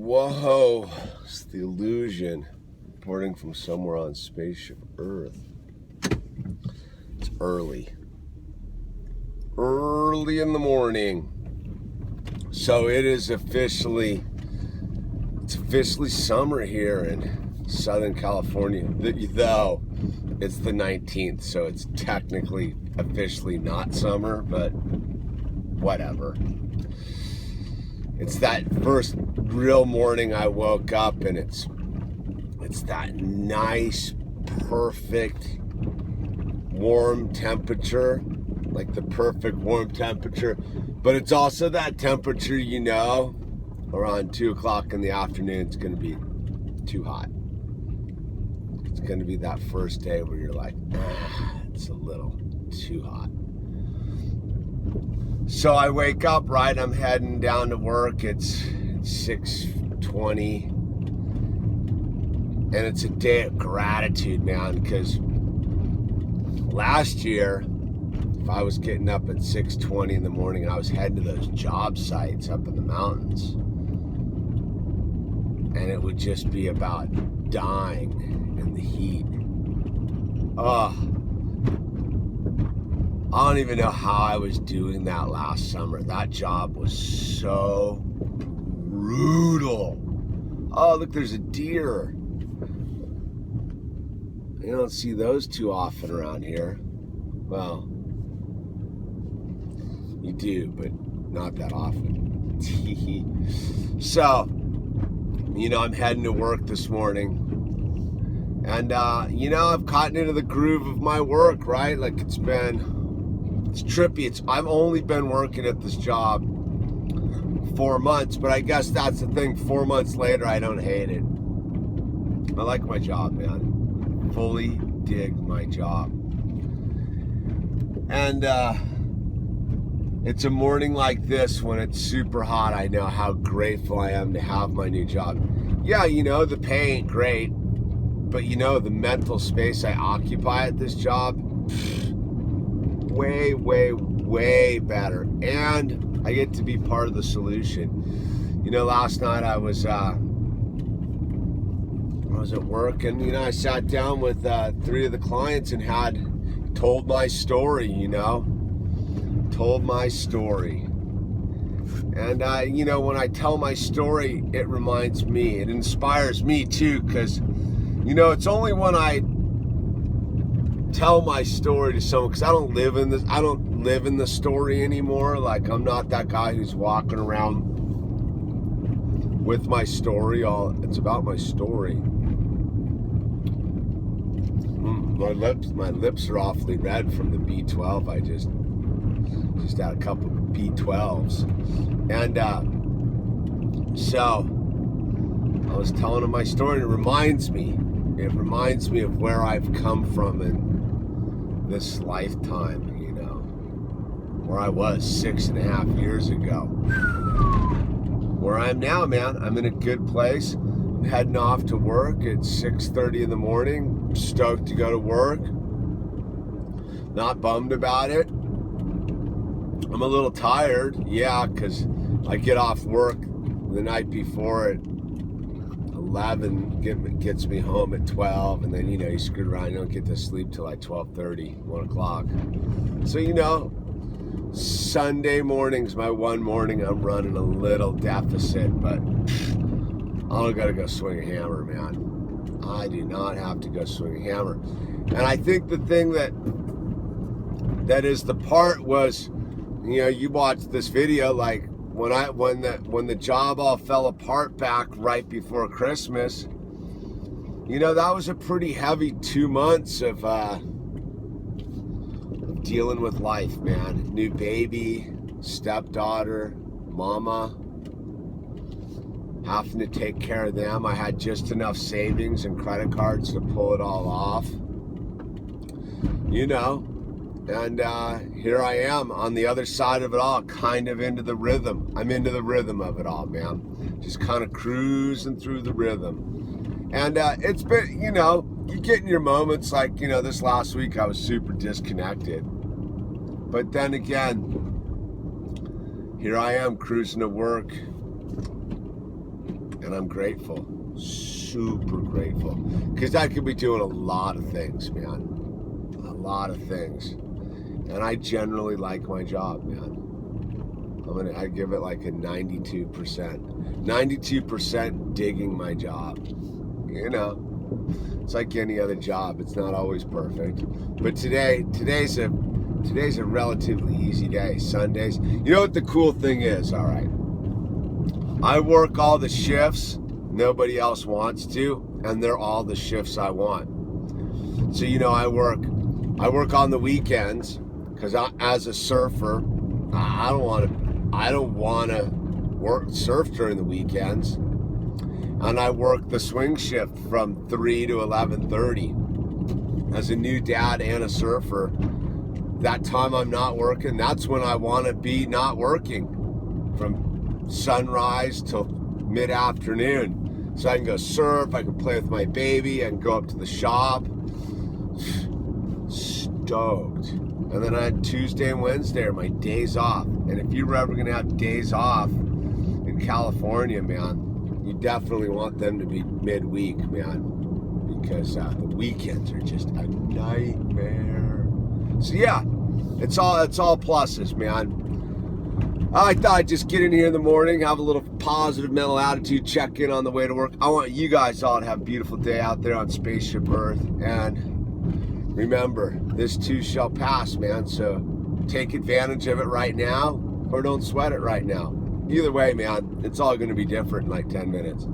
Whoa, it's the illusion. Reporting from somewhere on spaceship Earth. It's early in the morning. So it's officially summer here in Southern California. Though it's the 19th, so it's technically officially not summer, but whatever. It's that first real morning I woke up, and it's that nice, perfect, warm temperature, like the perfect warm temperature. But it's also that temperature, around 2 o'clock in the afternoon, it's going to be too hot. It's going to be that first day where you're like, it's a little too hot. So I wake up, right? I'm heading down to work. It's 6:20. And it's a day of gratitude, man, because last year, if I was getting up at 6:20 in the morning, I was heading to those job sites up in the mountains. And it would just be about dying in the heat. I don't even know how I was doing that last summer. That job was so brutal. Oh, look, there's a deer. You don't see those too often around here. Well, you do, but not that often. So, I'm heading to work this morning. And, I've gotten into the groove of my work, right? Like it's trippy. I've only been working at this job 4 months, but I guess that's the thing. 4 months later, I don't hate it. I like my job, man. Fully dig my job. And it's a morning like this when it's super hot. I know how grateful I am to have my new job. Yeah, the pay ain't great, but the mental space I occupy at this job, way, way, way better. And I get to be part of the solution. Last night I was at work, and I sat down with 3 of the clients and told my story. Told my story. And when I tell my story, it reminds me, it inspires me too, because it's only when I tell my story to someone, because I don't live in the story anymore. Like, I'm not that guy who's walking around with my story. It's about my story. My lips are awfully red from the B12. I just had a couple of B12s. And so I was telling him my story, and it reminds me of where I've come from in this lifetime, where I was 6.5 years ago. Where I am now, man, I'm in a good place. I'm heading off to work at 6:30 in the morning. Stoked to go to work. Not bummed about it. I'm a little tired, yeah, because I get off work the night before at 11, gets me home at 12, and then, you screw around, you don't get to sleep till like 12:30, 1 o'clock. So, Sunday morning's my one morning I'm running a little deficit, but I don't gotta go swing a hammer, man. I do not have to go swing a hammer. And I think the thing that is the part was, you watched this video, like when the job all fell apart back right before Christmas. That was a pretty heavy 2 months of dealing with life, man. New baby, stepdaughter, mama, having to take care of them. I had just enough savings and credit cards to pull it all off. And here I am on the other side of it all, kind of into the rhythm. I'm into the rhythm of it all, man. Just kind of cruising through the rhythm. And it's been, you get in your moments like, this last week I was super disconnected. But then again, here I am cruising to work. And I'm grateful, super grateful, because I could be doing a lot of things, man. A lot of things. And I generally like my job, man. I give it like a 92%. 92% digging my job. You know, it's like any other job. It's not always perfect. But today's a relatively easy day. Sundays. You know what the cool thing is? All right. I work all the shifts nobody else wants to, and they're all the shifts I want. So, you know, I work on the weekends because as a surfer, I don't want to surf during the weekends. And I work the swing shift from 3 to 11:30. As a new dad and a surfer, that time I'm not working, that's when I want to be not working, from sunrise till mid-afternoon. So I can go surf, I can play with my baby, I can go up to the shop. Stoked. And then I had Tuesday and Wednesday are my days off. And if you're ever going to have days off in California, man, you definitely want them to be midweek, man, because the weekends are just a nightmare. So yeah, it's all pluses, man. I thought I'd just get in here in the morning, have a little positive mental attitude, check in on the way to work. I want you guys all to have a beautiful day out there on Spaceship Earth. And remember, this too shall pass, man. So take advantage of it right now, or don't sweat it right now. Either way, man, it's all going to be different in like 10 minutes.